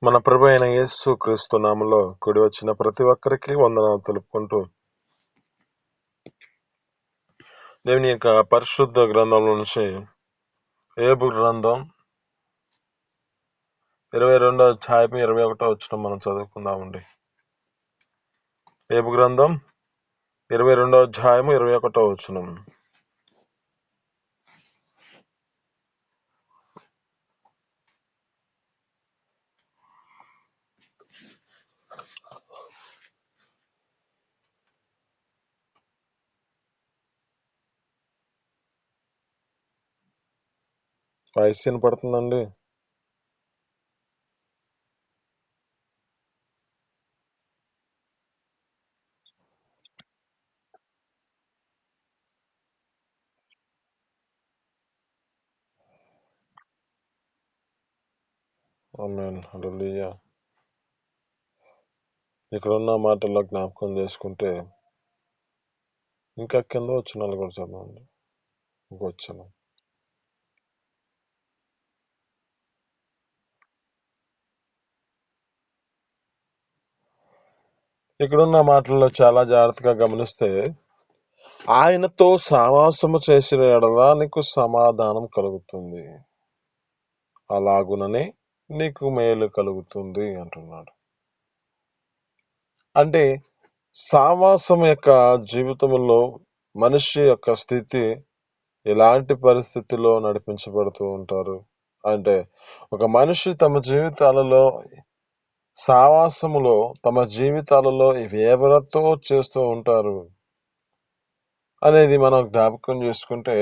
మన ప్రభు అయిన యేసు క్రీస్తు నామములో కూడి వచ్చిన ప్రతి ఒక్కరికి వందనాలు తెలుపుకుంటూ దేవుని యొక్క పరిశుద్ధ గ్రంథంలో నుంచి ఏబు గ్రంథం 22వ అధ్యాయం 21వ వచనం మనం చదువుకుందామండి. ఏబు గ్రంథం 22వ అధ్యాయం 21వ వచనం. వాయిస్ వినపడుతుందండి? ఆమేన్. హల్లెలూయా. ఇక్కడ ఉన్న మాటల్లో జ్ఞాపకం చేసుకుంటే ఇంకా కింద వచనాలు కూడా చదవండి. ఇంకొచ్చనం ఇక్కడున్న మాటల్లో చాలా జాగ్రత్తగా గమనిస్తే, ఆయనతో సావాసము చేసిన ఎడల నీకు సమాధానం కలుగుతుంది, అలాగుననే నీకు మేలు కలుగుతుంది అంటున్నాడు. అంటే సావాసం యొక్క జీవితంలో మనిషి యొక్క స్థితి ఎలాంటి పరిస్థితిలో నడిపించబడుతూ ఉంటారు అంటే, ఒక మనిషి తమ జీవితాలలో సావాసములో తమ జీవితాలలో ఎవరితో చేస్తూ ఉంటారు అనేది మనం జ్ఞాపకం చేసుకుంటే,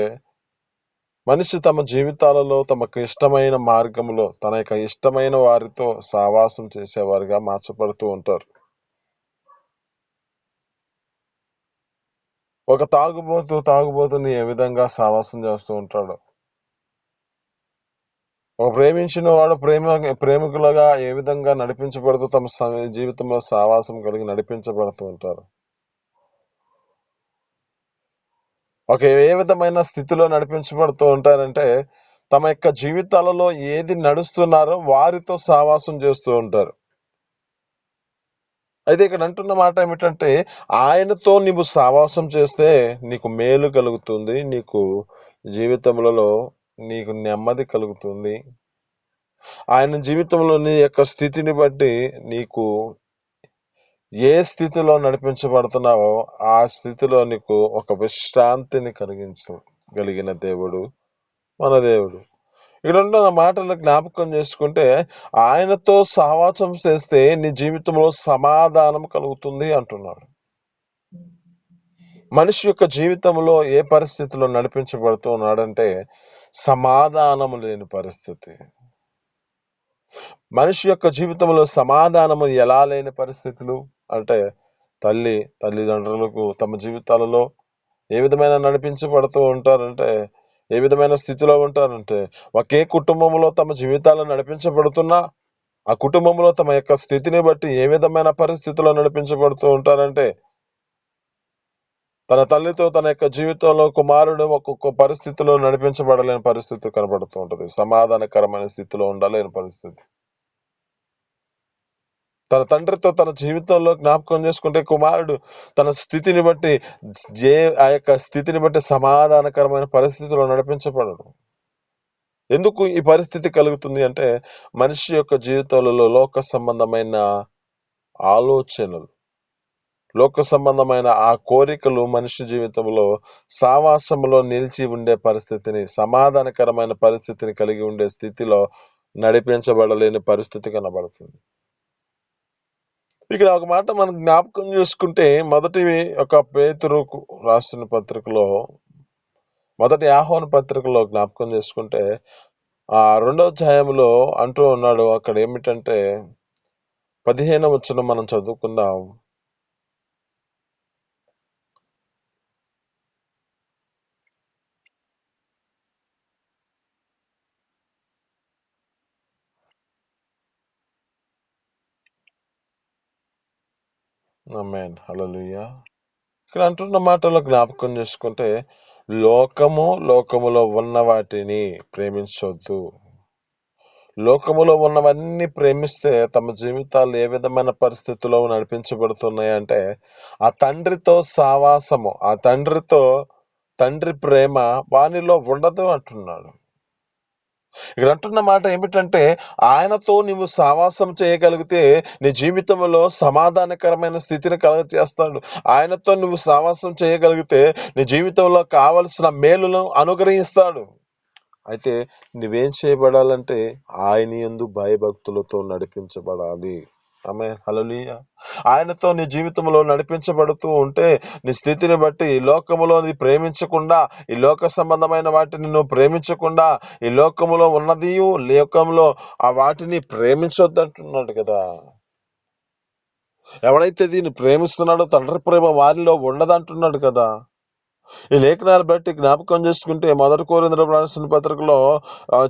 మనిషి తమ జీవితాలలో తమకు ఇష్టమైన మార్గంలో తన యొక్క ఇష్టమైన వారితో సావాసం చేసేవారిగా మార్చబడుతూ ఉంటారు. ఒక తాగుబోతుని ఏ విధంగా సావాసం చేస్తూ ఉంటాడు, ఒక ప్రేమించిన వాడు ప్రేమికులుగా ఏ విధంగా నడిపించబడుతూ తమ జీవితంలో సావాసం కలిగి నడిపించబడుతూ ఉంటారు. ఒక ఏ విధమైన స్థితిలో నడిపించబడుతూ ఉంటారంటే, తమ యొక్క జీవితాలలో ఏది నడుస్తున్నారో వారితో సావాసం చేస్తూ ఉంటారు. అయితే ఇక్కడ అంటున్న మాట ఏమిటంటే, ఆయనతో నీవు సావాసం చేస్తే నీకు మేలు కలుగుతుంది, నీకు జీవితములలో నీకు నెమ్మది కలుగుతుంది. ఆయన జీవితంలో నీ యొక్క స్థితిని బట్టి నీకు ఏ స్థితిలో నడిపించబడుతున్నావో ఆ స్థితిలో నీకు ఒక విశ్రాంతిని కలిగిన దేవుడు మన దేవుడు. ఇక్కడ ఉన్న మాటలు జ్ఞాపకం చేసుకుంటే, ఆయనతో సహవాసం చేస్తే నీ జీవితంలో సమాధానం కలుగుతుంది అంటున్నాడు. మనిషి యొక్క జీవితంలో ఏ పరిస్థితిలో నడిపించబడుతూ ఉన్నాడంటే, సమాధానము లేని పరిస్థితి. మనిషి యొక్క జీవితంలో సమాధానము ఎలా లేని పరిస్థితులు అంటే, తల్లిదండ్రులకు తమ జీవితాలలో ఏ విధమైన నడిపించబడుతూ ఉంటారంటే, ఏ విధమైన స్థితిలో ఉంటారంటే, ఒకే కుటుంబంలో తమ జీవితాలను నడిపించబడుతున్నా ఆ కుటుంబంలో తమ యొక్క స్థితిని బట్టి ఏ విధమైన పరిస్థితుల్లో నడిపించబడుతూ ఉంటారంటే, తన తల్లితో తన యొక్క జీవితంలో కుమారుడు ఒక్కొక్క పరిస్థితిలో నడిపించబడలేని పరిస్థితి కనబడుతూ ఉంటుంది. సమాధానకరమైన స్థితిలో ఉండలేని పరిస్థితి. తన తండ్రితో తన జీవితంలో జ్ఞాపకం చేసుకుంటే, కుమారుడు తన స్థితిని బట్టి ఆ యొక్క స్థితిని బట్టి సమాధానకరమైన పరిస్థితిలో నడిపించబడడు. ఎందుకు ఈ పరిస్థితి కలుగుతుంది అంటే, మనిషి యొక్క జీవితాలలో లోక సంబంధమైన ఆలోచనలు, లోక సంబంధమైన ఆ కోరికలు మనిషి జీవితంలో సావాసములో నిలిచి ఉండే పరిస్థితిని, సమాధానకరమైన పరిస్థితిని కలిగి ఉండే స్థితిలో నడిపించబడలేని పరిస్థితి కనబడుతుంది. ఇక్కడ ఒక మాట మనం జ్ఞాపకం చేసుకుంటే, మొదటి ఒక పేతురు రాసిన పత్రికలో, మొదటి ఆహ్వాన పత్రికలో జ్ఞాపకం చేసుకుంటే, ఆ 2వ అధ్యాయంలో అంటూ ఉన్నాడు. అక్కడ ఏమిటంటే 15వ వచనం మనం చదువుకుందాం. ఆమేన్. హల్లెలూయా. ఇక్కడ అంటున్న మాటలో జ్ఞాపకం చేసుకుంటే, లోకములో ఉన్న వాటిని ప్రేమించొద్దు. లోకములో ఉన్నవన్నీ ప్రేమిస్తే తమ జీవితాలు ఏ విధమైన పరిస్థితుల్లో నడిపించబడుతున్నాయంటే, ఆ తండ్రితో సావాసము, ఆ తండ్రి ప్రేమ వానిలో ఉండదు అంటున్నాడు. ఇక్కడ అంటున్న మాట ఏమిటంటే, ఆయనతో నీవు సావాసం చేయగలిగితే నీ జీవితంలో సమాధానకరమైన స్థితిని కలుగజేస్తాడు. ఆయనతో నువ్వు సావాసం చేయగలిగితే నీ జీవితంలో కావలసిన మేలులను అనుగ్రహిస్తాడు. అయితే నువ్వేం చేయబడాలంటే ఆయన యందు భయభక్తులతో నడిపించబడాలి. ఆమేన్, హల్లెలూయా. ఆయనతో నీ జీవితంలో నడిపించబడుతూ ఉంటే నీ స్థితిని బట్టి ఈ లోకములో నీ ప్రేమించకుండా, ఈ లోక సంబంధమైన వాటిని నువ్వు ప్రేమించకుండా, ఈ లోకములో ఉన్నది లోకంలో ఆ వాటిని ప్రేమించొద్దంటున్నాడు కదా. ఎవడైతే దీన్ని ప్రేమిస్తున్నాడో తండ్రి ప్రేమ వారిలో ఉండదంటున్నాడు కదా. ఈ లేఖనాలు బట్టి జ్ఞాపకం చేసుకుంటే 1 కొరింథీయులకు రాసిన పత్రికలో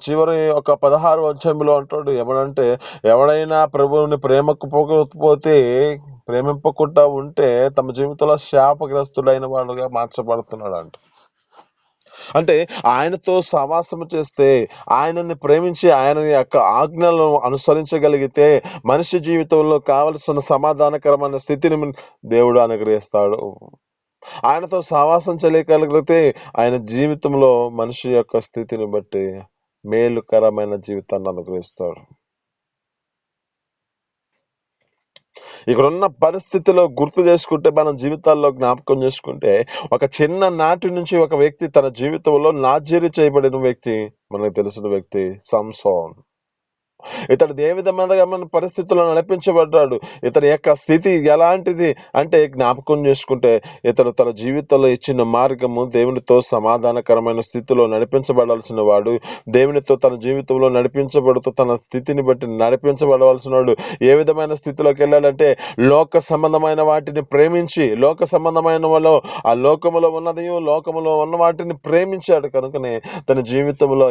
చివరి ఒక 16వ అధ్యాయంలో అంటాడు ఏమనంటే, ఎవడైనా ప్రభువుని ప్రేమింపకపోతే, ప్రేమింపకుండా ఉంటే తమ జీవితంలో శాపగ్రస్తుడైన వాడుగా మార్చబడుతున్నాడంట. అంటే ఆయనతో సహవాసం చేస్తే, ఆయనని ప్రేమించి ఆయన యొక్క ఆజ్ఞలను అనుసరించగలిగితే మనిషి జీవితంలో కావలసిన సమాధానకరమైన స్థితిని దేవుడు అనుగ్రహిస్తాడు. ఆయనతో సహవాసం చేయగలిగితే ఆయన జీవితంలో మనిషి యొక్క స్థితిని బట్టి మేలుకరమైన జీవితాన్ని అనుగ్రహిస్తాడు. ఇక్కడున్న పరిస్థితిలో గుర్తు చేసుకుంటే, మనం జీవితాల్లో జ్ఞాపకం చేసుకుంటే, ఒక చిన్న నాటి నుంచి ఒక వ్యక్తి తన జీవితంలో నాజీరు చేయబడిన వ్యక్తి, మనకు తెలిసిన వ్యక్తి సంసోన్. ఇతడు ఏ విధమైన పరిస్థితుల్లో నడిపించబడ్డాడు. ఇతని యొక్క స్థితి ఎలాంటిది అంటే జ్ఞాపకం చేసుకుంటే, ఇతడు తన జీవితంలో ఇచ్చిన మార్గము దేవునితో సమాధానకరమైన స్థితిలో నడిపించబడాల్సిన వాడు. దేవునితో తన జీవితంలో నడిపించబడుతూ తన స్థితిని బట్టి నడిపించబడవలసిన వాడు. ఏ విధమైన స్థితిలోకి వెళ్ళాడంటే, లోక సంబంధమైన వాటిని ప్రేమించి, లోక సంబంధమైన ఆ లోకములో ఉన్నది లోకములో ఉన్న వాటిని ప్రేమించాడు. కనుకనే తన జీవితంలో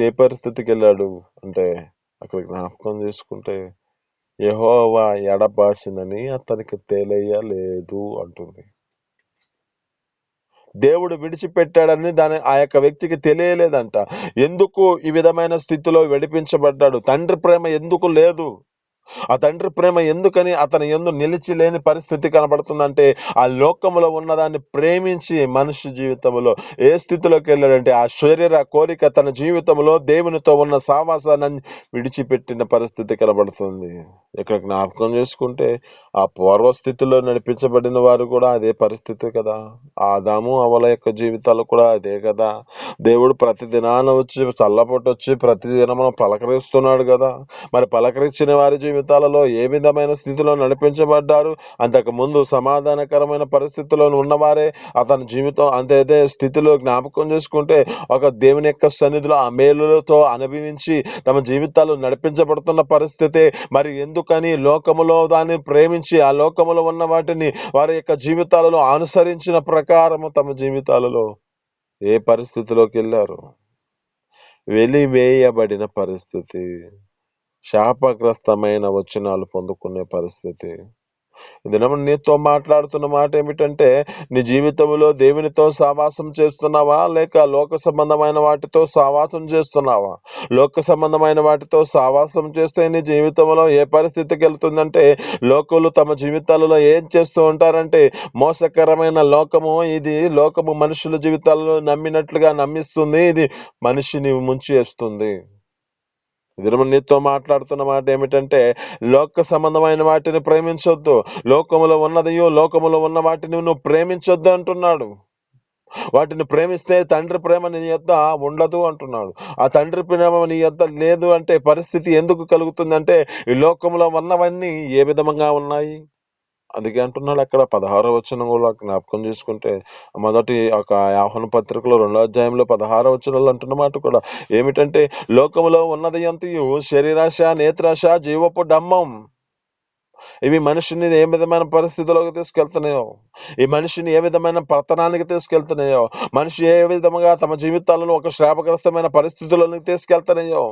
ఏ పరిస్థితికి వెళ్ళాడు అంటే, అక్కడ జ్ఞాపకం చేసుకుంటే, యెహోవా ఎడబాసినని అతనికి తెలియలేదు అంటుంది. దేవుడు విడిచిపెట్టాడని ఆ యొక్క వ్యక్తికి తెలియలేదంట. ఎందుకు ఈ విధమైన స్థితిలో విడిపించబడ్డాడు? తండ్రి ప్రేమ ఎందుకు లేదు? ఆ తండ్రి ప్రేమ ఎందుకని అతని యందు నిలిచి లేని పరిస్థితి కనబడుతుందంటే, ఆ లోకములో ఉన్నదాన్ని ప్రేమించి మనిషి జీవితంలో ఏ స్థితిలోకి వెళ్ళాడంటే, ఆ శరీర కోరిక తన జీవితంలో దేవునితో ఉన్న సావాసాన్ని విడిచిపెట్టిన పరిస్థితి కనబడుతుంది. ఇక్కడ జ్ఞాపకం చేసుకుంటే, ఆ పూర్వ స్థితిలో నడిపించబడిన వారు కూడా అదే పరిస్థితి కదా. ఆదాము అవ్వల యొక్క జీవితాలు కూడా అదే కదా. దేవుడు ప్రతి దినాన వచ్చి చల్లపొట్టొచ్చి ప్రతి దినమును పలకరిస్తున్నాడు కదా. మరి పలకరించిన వారి జీవితాలలో ఏ విధమైన స్థితిలో నడిపించబడ్డారు? అంతకు ముందు సమాధానకరమైన పరిస్థితిలో ఉన్నవారే అతని జీవితం అదే స్థితిలో జ్ఞాపకం చేసుకుంటే, ఒక దేవుని యొక్క సన్నిధిలో ఆ మేలులతో అనుభవించి తమ జీవితాలు నడిపించబడుతున్న పరిస్థితి. మరి ఎందుకని లోకములో దాన్ని ప్రేమించి ఆ లోకములో ఉన్న వాటిని వారి యొక్క జీవితాలలో అనుసరించిన ప్రకారము తమ జీవితాలలో ఏ పరిస్థితిలోకి వెళ్ళారు? వెలివేయబడిన పరిస్థితి, శాపగ్రస్తమైన వచనాలు పొందుకునే పరిస్థితి. దినము నీతో మాట్లాడుతున్న మాట ఏమిటంటే, నీ జీవితంలో దేవునితో సావాసం చేస్తున్నావా, లేక లోక సంబంధమైన వాటితో సావాసం చేస్తున్నావా? లోక సంబంధమైన వాటితో సావాసం చేస్తే నీ జీవితంలో ఏ పరిస్థితికి వెళ్తుందంటే, లోకులు తమ జీవితాలలో ఏం చేస్తూ ఉంటారంటే, మోసకరమైన లోకము మనుషుల జీవితాల్లో నమ్మినట్లుగా నమ్మిస్తుంది. ఇది మనిషిని ముంచేస్తుంది. నీతో మాట్లాడుతున్న మాట ఏమిటంటే, లోక సంబంధమైన వాటిని ప్రేమించొద్దు, లోకములో ఉన్నదియో లోకములో ఉన్న వాటిని నువ్వు ప్రేమించొద్దు అంటున్నాడు. వాటిని ప్రేమిస్తే తండ్రి ప్రేమ నీ యొద్ద ఉండదు అంటున్నాడు. ఆ తండ్రి ప్రేమ నీ యొద్ద లేదు అంటే పరిస్థితి ఎందుకు కలుగుతుందంటే, ఈ లోకంలో ఉన్నవన్నీ ఏ విధంగా ఉన్నాయి? అందుకే అంటున్నాడు అక్కడ 16వ వచనం కూడా జ్ఞాపకం చేసుకుంటే, మొదటి ఒక యోహాను పత్రికలో 2వ అధ్యాయంలో 16వ వచనంలో అంటున్న మాట కూడా ఏమిటంటే, లోకములో ఉన్నది అంతయు శరీరాశ, నేత్రాశ, జీవపు డంబం. ఇవి మనిషిని ఏ విధమైన పరిస్థితుల్లోకి తీసుకెళ్తున్నాయో, ఈ మనిషిని ఏ విధమైన పతనానికి తీసుకెళ్తున్నాయో, మనిషి ఏ విధముగా తమ జీవితాలను ఒక శాపగ్రస్తమైన పరిస్థితుల్లోకి తీసుకెళ్తున్నాయో,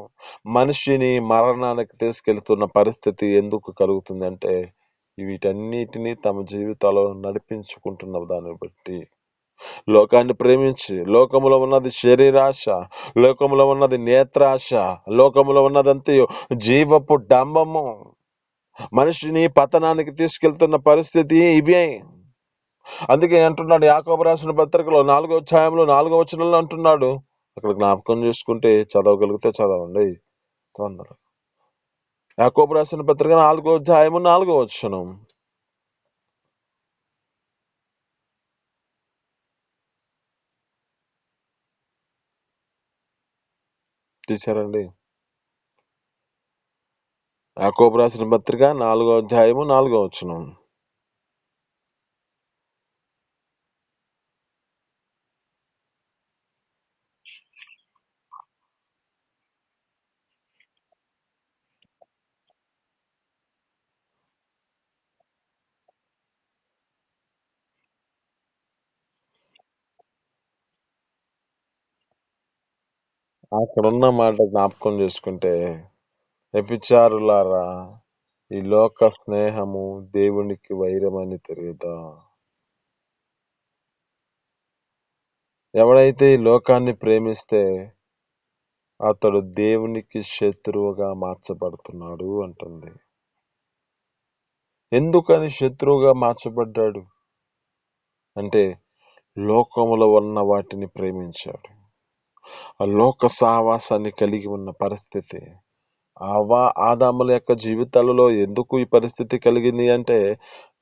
మనిషిని మరణానికి తీసుకెళ్తున్న పరిస్థితి ఎందుకు కలుగుతుందంటే, వీటన్నిటిని తమ జీవితాల్లో నడిపించుకుంటున్న దాన్ని బట్టి. లోకాన్ని ప్రేమించి, లోకములో ఉన్నది శరీరాశ, లోకములో ఉన్నది నేత్రాశ, లోకములో ఉన్నదంతయు జీవపు డంబము మనిషిని పతనానికి తీసుకెళ్తున్న పరిస్థితి ఇవే. అందుకే అంటున్నాడు యాకోబు రాసిన పత్రికలో 4వ అధ్యాయంలో 4వ వచనంలో అంటున్నాడు. అక్కడ జ్ఞాపకం చేసుకుంటే చదవగలిగితే చదవండి తొందర. యాకోబు రాసిన పత్రిక 4వ అధ్యాయము 4వ వచనం. తీశారండి? యాకోబు రాసిన పత్రిక 4వ అధ్యాయము 4వ వచనం. అక్కడున్న మాట జ్ఞాపకం చేసుకుంటే, వ్యభిచారులారా, ఈ లోక స్నేహము దేవునికి వైరమని తెలియదా? ఎవడైతే ఈ లోకాన్ని ప్రేమిస్తే అతడు దేవునికి శత్రువుగా మార్చబడుతున్నాడు అంటుంది. ఎందుకని శత్రువుగా మార్చబడ్డాడు అంటే, లోకములో ఉన్న వాటిని ప్రేమించాడు. ఆ లోక సహవాసాన్ని కలిగి ఉన్న పరిస్థితి ఆదాముల యొక్క జీవితాలలో ఎందుకు ఈ పరిస్థితి కలిగింది అంటే,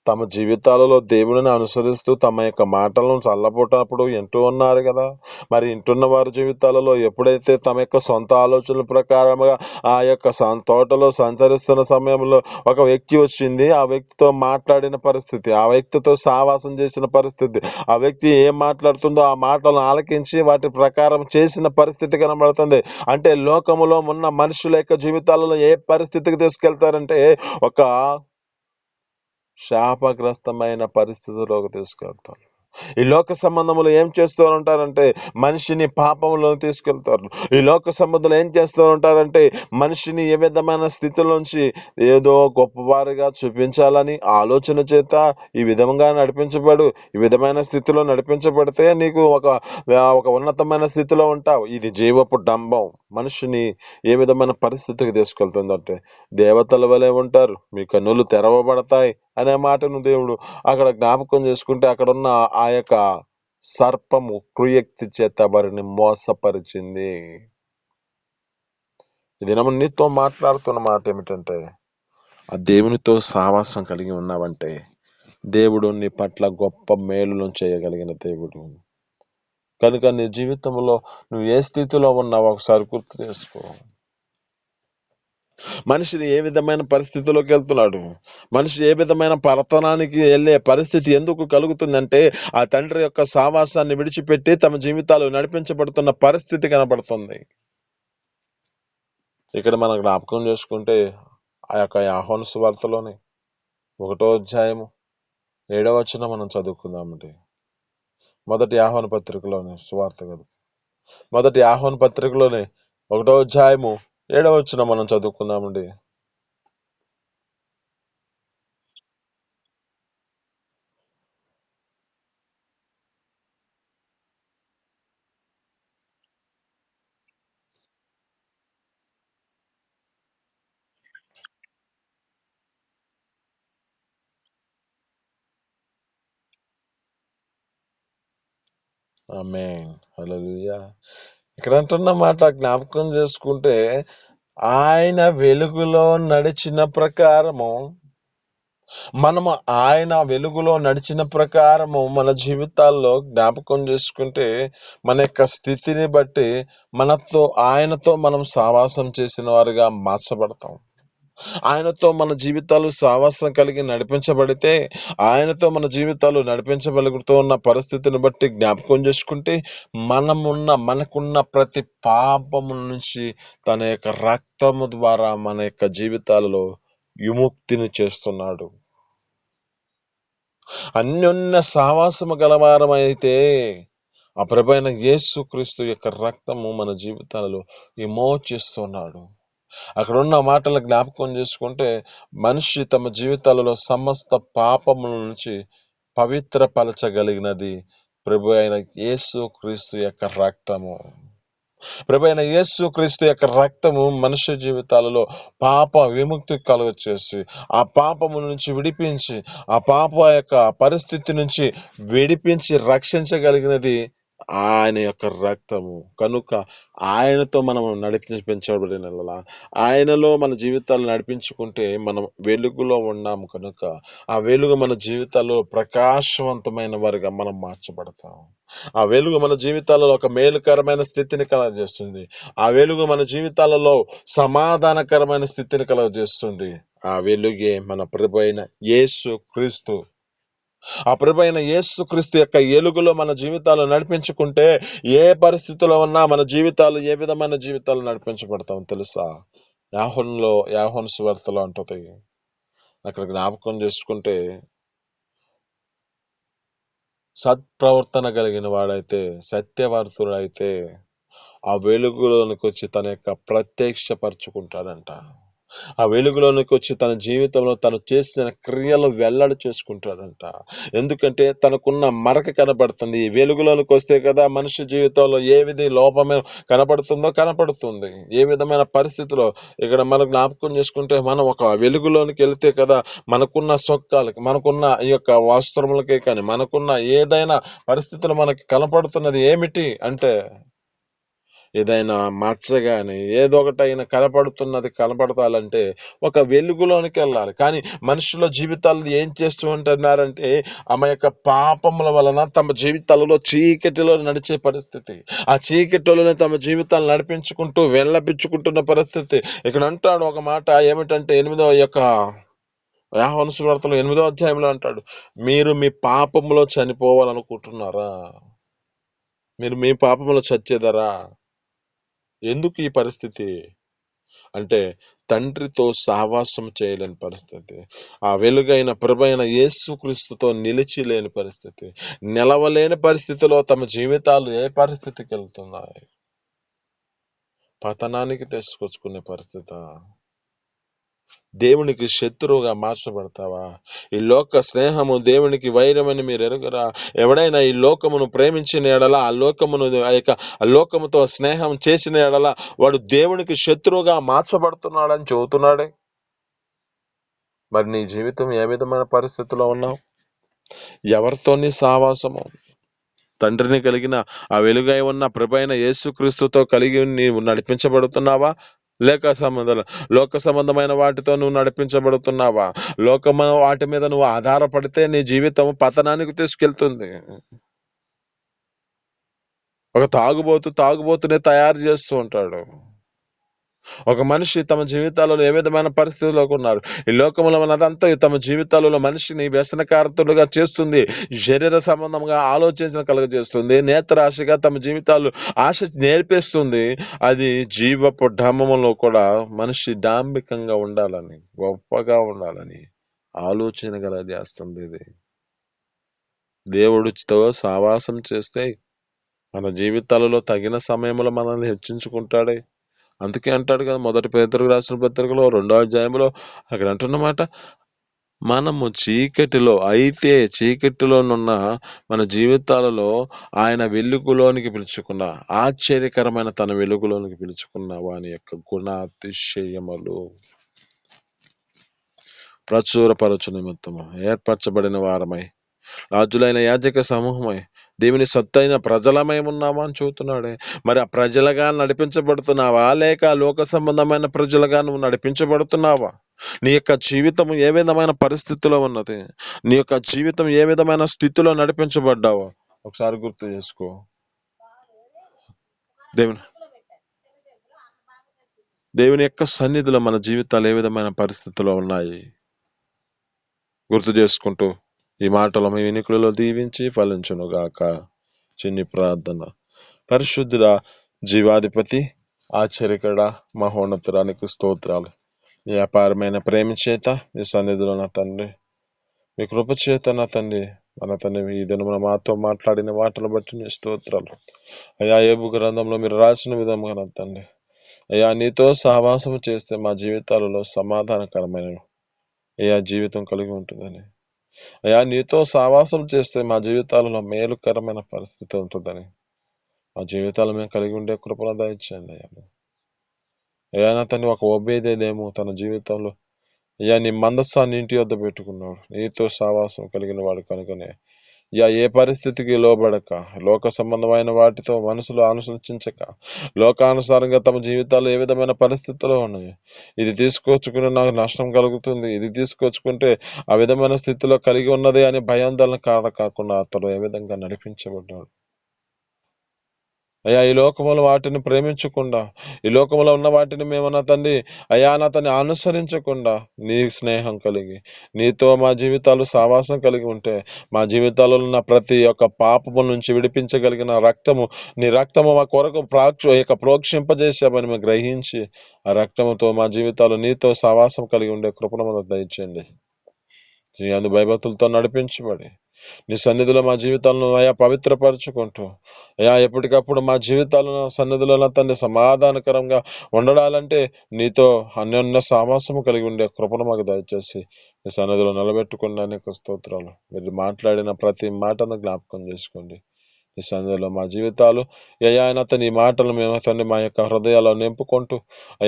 తమ జీవితాలలో దేవునిని అనుసరిస్తూ తమ యొక్క మాటలను చల్లబోటప్పుడు వింటూ ఉన్నారు కదా. మరి వింటున్న వారి జీవితాలలో ఎప్పుడైతే తమ యొక్క సొంత ఆలోచనల ప్రకారముగా ఆ యొక్క తోటలో సంచరిస్తున్న సమయంలో ఒక వ్యక్తి వచ్చింది, ఆ వ్యక్తితో మాట్లాడిన పరిస్థితి, ఆ వ్యక్తితో సావాసం చేసిన పరిస్థితి, ఆ వ్యక్తి ఏం మాట్లాడుతుందో ఆ మాటలను ఆలకించి వాటి ప్రకారం చేసిన పరిస్థితి కనబడుతుంది. అంటే లోకములో ఉన్న మనుషుల యొక్క జీవితాలలో ఏ పరిస్థితికి తీసుకెళ్తారంటే, ఒక శాపగ్రస్తమైన పరిస్థితిలోకి తీసుకెళ్తారు. ఈ లోక సంబంధములు ఏం చేస్తూ ఉంటారంటే, మనిషిని పాపంలోకి తీసుకెళ్తారు. ఈ లోక సంబంధులు ఏం చేస్తూ ఉంటారంటే, మనిషిని ఏ విధమైన స్థితిలోంచి ఏదో గొప్పవారిగా చూపించాలని ఆలోచన చేత ఈ విధంగా నడిపించబడు. ఈ విధమైన స్థితిలో నడిపించబడితే నీకు ఒక ఉన్నతమైన స్థితిలో ఉంటావు. ఇది జీవపు డంబం మనిషిని ఏ విధమైన పరిస్థితికి తీసుకెళ్తుందంటే, దేవతల వలె ఉంటారు, మీ కన్నులు తెరవబడతాయి అనే మాటను దేవుడు అక్కడ జ్ఞాపకం చేసుకుంటే, అక్కడున్న ఆ యొక్క సర్పము కుయుక్తి చేత వారిని మోసపరిచింది. ఈ దినము నీతో మాట్లాడుతున్న మాట ఏమిటంటే, ఆ దేవునితో సావాసం కలిగి ఉన్నావంటే దేవుడు నీ పట్ల గొప్ప మేలులను చేయగలిగిన దేవుడు. కనుక నీ జీవితంలో నువ్వు ఏ స్థితిలో ఉన్నావో ఒకసారి గుర్తు చేసుకో. మనిషిని ఏ విధమైన పరిస్థితిలోకి వెళ్తున్నాడు, మనిషి ఏ విధమైన పతనానికి వెళ్ళే పరిస్థితి ఎందుకు కలుగుతుందంటే, ఆ తండ్రి యొక్క సావాసాన్ని విడిచిపెట్టి తమ జీవితాలు నడిపించబడుతున్న పరిస్థితి కనబడుతుంది. ఇక్కడ మనం జ్ఞాపకం చేసుకుంటే, ఆ యొక్క యోహాను సువార్తలోని 1వ అధ్యాయము 7వ వచనం మనం చదువుకుందామండి. మొదటి యోహాను పత్రికలోని సువార్త కదా, మొదటి యోహాను పత్రికలోని 1వ అధ్యాయము 7వ వచనం మనం చదువుకుందామండి. ఆమేన్, హల్లెలూయా. ఇక్కడ అంటున్న మాట జ్ఞాపకం చేసుకుంటే, ఆయన వెలుగులో నడిచిన ప్రకారము మనము ఆయన వెలుగులో నడిచిన ప్రకారము మన జీవితాల్లో జ్ఞాపకం చేసుకుంటే, మన యొక్క స్థితిని బట్టి ఆయనతో మనం సావాసం చేసిన వారిగా మార్చబడతాం. ఆయనతో మన జీవితాలు సావాసం కలిగి నడిపించబడితే, ఆయనతో మన జీవితాలు నడిపించగలుగుతూ ఉన్న పరిస్థితిని బట్టి జ్ఞాపకం చేసుకుంటే, మనకున్న ప్రతి పాపము నుంచి తన యొక్క రక్తము ద్వారా మన యొక్క జీవితాలలో విముక్తిని చేస్తున్నాడు. అన్యోన్య సావాసము గలవారమైతే ఆ ప్రభైన యేసుక్రీస్తు యొక్క రక్తము మన జీవితాలలో విమోచిస్తున్నాడు. అక్కడున్న మాటలు జ్ఞాపకం చేసుకుంటే, మనిషి తమ జీవితాలలో సమస్త పాపముల నుంచి పవిత్రపరచగలిగినది ప్రభు అయిన యేసు క్రీస్తు యొక్క రక్తము. ప్రభు అయిన యేసు క్రీస్తు యొక్క రక్తము మనుష్య జీవితాలలో పాప విముక్తి కలుగచేసి, ఆ పాపము నుంచి విడిపించి, ఆ పాప యొక్క పరిస్థితి నుంచి విడిపించి రక్షించగలిగినది ఆయన యొక్క రక్తము. కనుక ఆయనతో మనం నడిపించబడిన ఆయనలో మన జీవితాలు నడిపించుకుంటే మనం వెలుగులో ఉన్నాము కనుక ఆ వెలుగు మన జీవితాల్లో ప్రకాశవంతమైన వారిగా మనం మార్చబడతాం. ఆ వెలుగు మన జీవితాలలో ఒక మేలుకరమైన స్థితిని కలగజేస్తుంది. ఆ వెలుగు మన జీవితాలలో సమాధానకరమైన స్థితిని కలగజేస్తుంది. ఆ వెలుగే మన ప్రభు అయిన యేసు క్రీస్తు. ఆ ప్రభు అయిన యేసు క్రీస్తు యొక్క వెలుగులో మన జీవితాలు నడిపించుకుంటే ఏ పరిస్థితిలో ఉన్నా మన జీవితాలు ఏ విధమైన జీవితాలు నడిపించబడతాం తెలుసా? యాహోను సువార్తలో అంటది, అక్కడ జ్ఞాపకం చేసుకుంటే, సత్ప్రవర్తన కలిగిన వాడైతే, సత్యవర్తుడైతే ఆ వెలుగులోనికి వచ్చి తన యొక్క ప్రత్యక్షపరుచుకుంటాడంట. ఆ వెలుగులోనికి వచ్చి తన జీవితంలో తను చేసిన క్రియలు వెల్లడి చేసుకుంటాడంట. ఎందుకంటే తనకున్న మరక కనబడుతుంది. ఈ వెలుగులోనికి వస్తే కదా మనిషి జీవితంలో ఏ విధి లోపమే కనపడుతుంది. ఏ విధమైన పరిస్థితిలో ఇక్కడ మనం జ్ఞాపకం చేసుకుంటే, మనం ఒక వెలుగులోనికి వెళితే కదా మనకున్న సొక్కాలకి, మనకున్న ఈ యొక్క వస్త్రములకే కానీ, మనకున్న ఏదైనా పరిస్థితులు మనకి కనపడుతున్నది ఏమిటి అంటే, ఏదైనా మచ్చ గాని ఏదో ఒకటైనా కనపడతాలంటే ఒక వెలుగులోనికి వెళ్ళాలి. కానీ మనుషుల జీవితాలు ఏం చేస్తూ ఉంటున్నారంటే, ఆమె యొక్క పాపముల వలన తమ జీవితాలలో చీకటిలో నడిచే పరిస్థితి. ఆ చీకటిలోనే తమ జీవితాలు నడిపించుకుంటూ వెళ్ళపించుకుంటున్న పరిస్థితి. ఇక్కడ అంటాడు ఒక మాట ఏమిటంటే, యోహాను సువార్తలో 8వ అధ్యాయంలో అంటాడు, మీరు మీ పాపములో చనిపోవాలనుకుంటున్నారా? మీరు మీ పాపములో చచ్చేదరా? ఎందుకు ఈ పరిస్థితి అంటే, తండ్రితో సావాసం చేయలేని పరిస్థితి, ఆ వెలుగైన ప్రభైన యేసుక్రీస్తుతో నిలిచి లేని పరిస్థితి, నిలవలేని పరిస్థితిలో తమ జీవితాలు ఏ పరిస్థితికి వెళ్తున్నాయి? పతనానికి తీసుకొచ్చుకునే పరిస్థితి. దేవునికి శత్రువుగా మార్చబడతావా? ఈ లోక స్నేహము దేవునికి వైరమని మీరు ఎరుగరా? ఎవడైనా ఈ లోకమును ప్రేమించిన ఎడల, ఆ లోకముతో స్నేహం చేసిన ఎడల వాడు దేవునికి శత్రువుగా మార్చబడుతున్నాడని చెబుతున్నాడే. మరి నీ జీవితం ఏ విధమైన పరిస్థితిలో ఉన్నావు? ఎవరితో నీ సావాసము? తండ్రిని కలిగిన ఆ వెలుగై ఉన్న ప్రభైన యేసుక్రీస్తుతో కలిగి నీవు నడిపించబడుతున్నావా? లోక సంబంధమైన వాటితో నువ్వు నడిపించబడుతున్నావా? వాటి మీద నువ్వు ఆధారపడితే నీ జీవితం పతనానికి తీసుకెళ్తుంది. ఒక తాగుబోతునే తయారు చేస్తూ ఉంటాడు. ఒక మనిషి తమ జీవితాలలో ఏ విధమైన పరిస్థితుల్లోకి ఉన్నారు. ఈ లోకములో ఉన్నదంతా తమ జీవితాలలో మనిషిని వ్యసనకారకుడుగా చేస్తుంది. శరీర సంబంధంగా ఆలోచన కలుగజేస్తుంది. నేత్రాశగా తమ జీవితాలు ఆశ నేర్పేస్తుంది. అది జీవపు డామములో కూడా మనిషి డాంబికంగా ఉండాలని, గొప్పగా ఉండాలని ఆలోచన కలగజేస్తుంది. ఇది దేవుడితో సావాసం చేస్తే మన జీవితాలలో తగిన సమయంలో మనల్ని హెచ్చించుకుంటాడే. అందుకే అంటాడు కదా, మొదటి పేతురుకు రాసిన పత్రికలో 2వ అధ్యాయంలో అక్కడ అంటున్నమాట, మనము చీకటిలోనున్న మన జీవితాలలో ఆయన వెలుగులోనికి పిలుచుకున్న, ఆశ్చర్యకరమైన తన వెలుగులోనికి పిలుచుకున్న వాని యొక్క గుణాతిశయములు ప్రచురపరచు నిమిత్తము ఏర్పరచబడిన వారమై, రాజులైన యాజక సమూహమై, దేవుని సత్తైన ప్రజలమై ఉన్నామా అని చూస్తున్నాడే. మరి ఆ ప్రజలుగా నడిపించబడుతున్నావా, లేక లోక సంబంధమైన ప్రజలుగా నువ్వు నడిపించబడుతున్నావా? నీ యొక్క జీవితం ఏ విధమైన పరిస్థితిలో ఉన్నది? నీ యొక్క జీవితం ఏ విధమైన స్థితిలో నడిపించబడ్డావో ఒకసారి గుర్తు చేసుకో. దేవుని యొక్క సన్నిధిలో మన జీవితాలు ఏ విధమైన పరిస్థితిలో ఉన్నాయి గుర్తు చేసుకుంటూ ఈ మాటలు మీ వినికులలో దీవించి ఫలించును గాక. చిన్ని ప్రార్థన. పరిశుద్ధుడ, జీవాధిపతి, ఆశ్చర్యకర, మహోన్నతురానికి స్తోత్రాలు. నీ అపారమైన ప్రేమ చేత మీ సన్నిధిలో నా తండ్రి, మీ కృప చేత నా తండ్రి, మన తండ్రి ఈ దినమున మాతో మాట్లాడిన వాటిని బట్టి నీ స్తోత్రాలు. అయ్యా, యోబు గ్రంథంలో మీరు రాసిన విధముగా నా తండ్రి, అయ్యా నీతో సహవాసం చేస్తే మా జీవితాలలో సమాధానకరమైన అయ్యా జీవితం కలిగి ఉంటుందని, అయ్యా నీతో సావాసం చేస్తే మా జీవితాలలో మేలుకరమైన పరిస్థితి ఉంటుందని మా జీవితాలు మేము కలిగి ఉండే కృపను దయచేయండి అయ్యా. అయ్యా నా తండ్రి ఒక ఒబేదేదేమో తన జీవితంలో అయ్యా నీ మందస్సాన్ని ఇంటి వద్ద పెట్టుకున్నాడు, నీతో సావాసం కలిగిన వాడు కనుకనే ఏ పరిస్థితికి లోబడక, లోక సంబంధమైన వాటితో మనసులో అనుసరించక, లోకానుసారంగా తమ జీవితాలు ఏ విధమైన పరిస్థితుల్లో ఉన్నాయి, ఇది తీసుకొచ్చుకుంటే నాకు నష్టం కలుగుతుంది, ఇది తీసుకొచ్చుకుంటే ఆ విధమైన స్థితిలో కలిగి ఉన్నది అని భయాందోళన కాకుండా అతడు ఏ విధంగా నడిపించబడ్డాడు. అయ్యా ఈ లోకములో వాటిని ప్రేమించకుండా, ఈ లోకములో ఉన్న వాటిని మేము నా తండ్రి అయ్యా నా తండ్రి అనుసరించకుండా నీ స్నేహం కలిగి, నీతో మా జీవితాలు సావాసం కలిగి ఉంటే మా జీవితాలలో ఉన్న ప్రతి ఒక్క పాపము నుంచి విడిపించగలిగిన రక్తము, నీ రక్తము మా కొరకు ప్రోక్షింపజేసామని మేము గ్రహించి ఆ రక్తముతో మా జీవితాలు నీతో సావాసం కలిగి ఉండే కృపను మనకు దయచేయండి. అందు భయభక్తులతో నడిపించబడి నీ సన్నిధిలో మా జీవితాలను అయా పవిత్రపరచుకుంటూ ఎప్పటికప్పుడు మా జీవితాలను సన్నిధిలో తండ్రి సమాధానకరంగా ఉండడాలంటే నీతో అన్యోన్య సావాసము కలిగి ఉండే కృపను మాకు దయచేసి నీ సన్నిధిలో నిలబెట్టుకున్న అనేక స్తోత్రాలు. మీరు మాట్లాడిన ప్రతి మాటను జ్ఞాపకం చేసుకోండి. ఈ సన్నిధిలో మా జీవితాలు అతని మాటలు మేము తండ్రి మా యొక్క హృదయాల్లో నింపుకుంటూ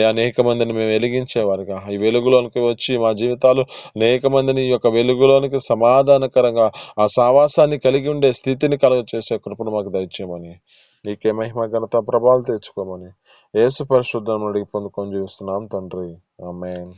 అనేక మందిని మేము వెలిగించేవారుగా ఈ వెలుగులోనికి వచ్చి మా జీవితాలు అనేక మందిని ఈ యొక్క వెలుగులోనికి సమాధానకరంగా ఆ సావాసాన్ని కలిగి ఉండే స్థితిని కలుగ చేసే కృపను మాకు దయచేయమని, నీకే మహిమ ఘనత ప్రభావాలు తెచ్చుకోమని యేసు పరిశుద్ధం అడిగి పొందుకొని జీవిస్తున్నాం తండ్రి. ఆమేన్.